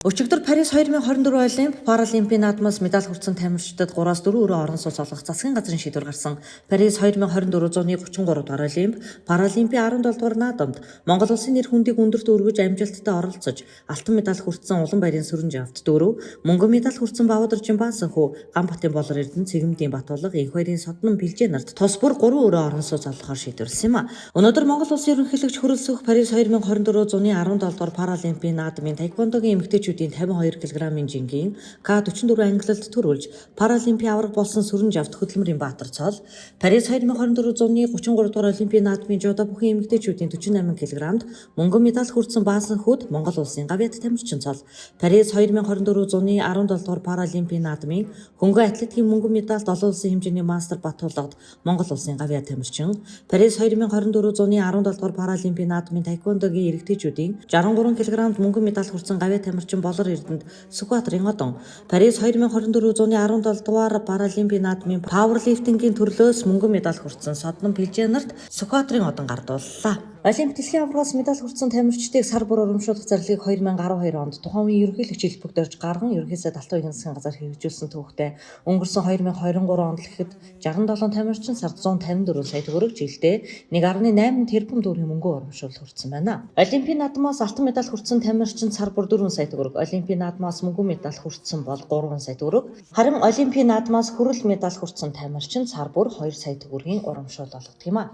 Өчигдөр Парис 2024 Олимп Паралимпийн наадмаас медаль хүртсэн тамирчдад 3-4 өрөө орон сууц олгох засгийн газрын шийдвэр гарсан. Парис 2024 зуны 33 дахь Олимп Паралимпийн 17 дугаар наадамд Монгол улсын нэр хүндийг өндөрт өргөж амжилттай оролцож алтан медаль хүртсэн Улан баярын сүрэн жавт 4, мөнгөн медаль хүртсэн Баавдар Жимбаасанхүү, Ганбатын Болор Эрдэнэ, Цэгмдийн Батулга, Энх баярын Соднон Бэлжээ нарт тус бүр 3 өрөө орон сууц олгохоор шийдвэрлсэн юм а. Өнөөдөр Монгол улсын ерөнхийлөгч хөрөлсөх Парис 2024 зуны 17 дугаар Паралимпийн наадмын таеквондогийн эмэгтэйчүүдийн 52 кг-ийн жингийн К44 ангилалд төрүүлж Паралимпийн авраг болсон сүрэн жавт хөдөлмөрийн Баатар цол, Парис 2024 зуны 33 дугаар Олимпийн наадмын жудо бүхэн эмэгтэйчүүдийн 48 кг-д мөнгөн медаль хүртсэн Баасанхүүд Монгол улсын гавьяат тамирчин цол, Парис 2024 зуны 17 дугаар Паралимпийн наадмын хөнгөн атлетикийн мөнгөн медальд олон улсын хэмжээний мастер Батулгад Монгол улсын гавьяат тамирчин, Парис 2024 зуны 17 дугаар Паралимпийн наадмын таеквондогийн эрэгтэйчүүдийн 63 кг-д мөнгөн медаль хүртсэн гавьяат тамирчин Болор Эрдэнэт Сүхбаатарын одон, Парис 2024 зуны 17 дугаар Паралимпийн наадмын пауэрлифтингийн төрлөөс мөнгөн медаль хүртсэн Соднон Бэлжээ нарт Сүхбаатарын одон гардууллаа. Олимп дэлхийн аваргаас медаль хүртсэн тамирчдыг сар бүр урамшуулах зарлигийг 2012 онд тухайн үеийн ерөнхийлөгч Илбэгдорж гарган ерөнхийдөө Далайн уугийн засгийн газар хэрэгжүүлсэн төвхтэй өнгөрсөн 2023 онд л ихэд 67 тамирчин сард 154 сая төгрөг жилдээ 1.8 тэрбум төгрөгийн мөнгө урамшуул хүртсэн байна. Олимпийн наадмаас алтан медаль хүртсэн тамирчин сар бүр 4 сая төгрөг, Олимпийн наадмаас мөнгөн медаль хүртсэн бол 3 сая төгрөг, харин Олимпийн наадмаас хүрэл медаль хүртсэн тамирчин сар бүр 2 сая төгрөгийн урамшуул олгодог юм а.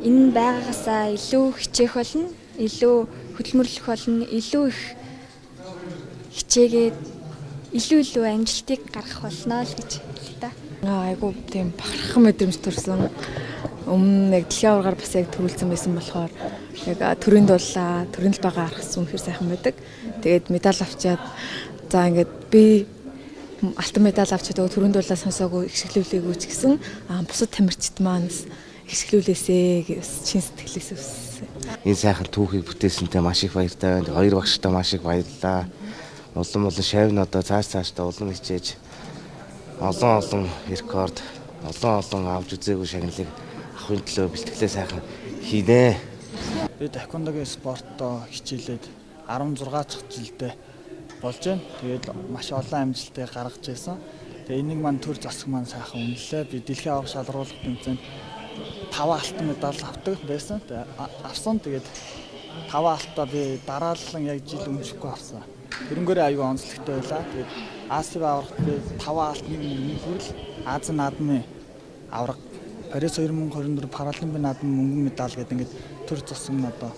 Энэ байгаагасаа илүү хичээх болно, илүү хөдөлмөрлөх болно, илүү их хичээгээд илүү амжилтыг гаргах болно л гэж хэлээ та. Айгу тийм бахархан мэдрэмж төрсөн. Өмнө яг дэлхийн аваргаар бас яг төрүүлсэн байсан болохоор яг төрийн дуллаа, төрийн талбайгаа харахсан үнэхээр сайхан байдаг. Тэгээд медаль авчиад за ингээд би алтан медаль авчиад төрийн дуллаа сонсоогүй ихшгэлүүлээгүй ч гэсэн бусад тамирчид маань ихшгэлүүлээсэй гэж чин сэтгэлээс өссөн. Энэ сайхан түүхийг бүтээсэнтэй маш их баяртай байна. Хоёр багштай маш их баярлалаа. Улам шавь нь одоо цаашдаа улам хичээж олон рекорд, олон авч үзээгүй шагналыг авахын төлөө бэлтгэлээ сайхан хийнэ. Би таеквондогийн спортоо хичээлээд 16 дахь жилдээ болж байна. Тэгээд маш олон амжилтыг гаргаж байсан. Тэгээд энийг маань төр засаг маань сайхан үнэлээ. Би дэлхийн аварга шалруулах тэмцээнд 5 алтан медаль авдаг байсан. Авсан. Тэгээд 5 алтаа би дараалан яг жил өмсөхгүй авсан. Тэрнгээрээ аюу онцлогтой байлаа. Тэгээд Азийн аваргад би 5 алтны хүрэл Азийн наадмын аварга Парис 2024 Паралимпийн наадмын мөнгөн медаль гэдэг ингээд төр засаг нь одоо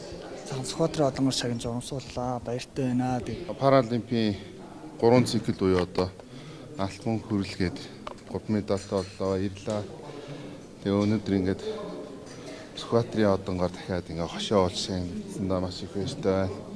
сайхан Сүхбаатарын одонгор шагнаж урамсууллаа. Баяртай байна. Тэгээд Паралимпийн 3 цикл буюу одоо алтан хүрэлгээд 3 медальтай боллоо. Баярлалаа. Тэгээ өнөөдөр ингээд Сүхбаатарын одонгоор дахиад ингээд хошоо уулж шагнагдсандаа маш их баяртай байна.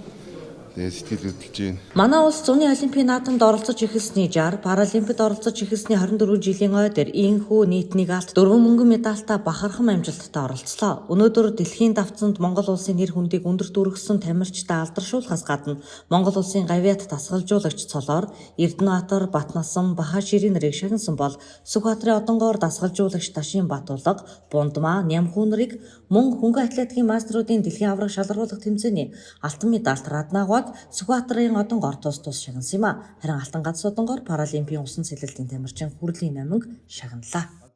Тэгээ сэтгэл хөдлөж байна. Манай улс зуны Олимпийн наадамд оролцож эхэлсний 60, Паралимпиад оролцож эхэлсний 24 жилийн ой дээр ийхүү нийт нэг алт 4 мөнгөн медальтай бахархан амжилттай оролцлоо. Өнөөдөр дэлхийн давтцанд Монгол улсын нэр хүндийг өндөрт өргөсөн тамирчдаа алдаршуулахаас гадна Монгол улсын гавьяат дасгалжуулагч цолоор Эрдэнэбаатар, Батнасан, Бахаширийн нарыг шагнасан бол Сүхбаатарын одонгоор дасгалжуулагч Ташин Батулга, Бундмаа, Нямхүү нарыг мөн хөнгөн атлетикийн мастеруудын дэлхийн аварга шалруулах тэмцээний алтан медальт Раднагваг Сүхбаатарын одонгоор тус шагнасан юм а. Харин алтан ганц одонгоор Паралимпийн усан цэлэлтийн тамирчин Хүрлийн наминг шагналаа.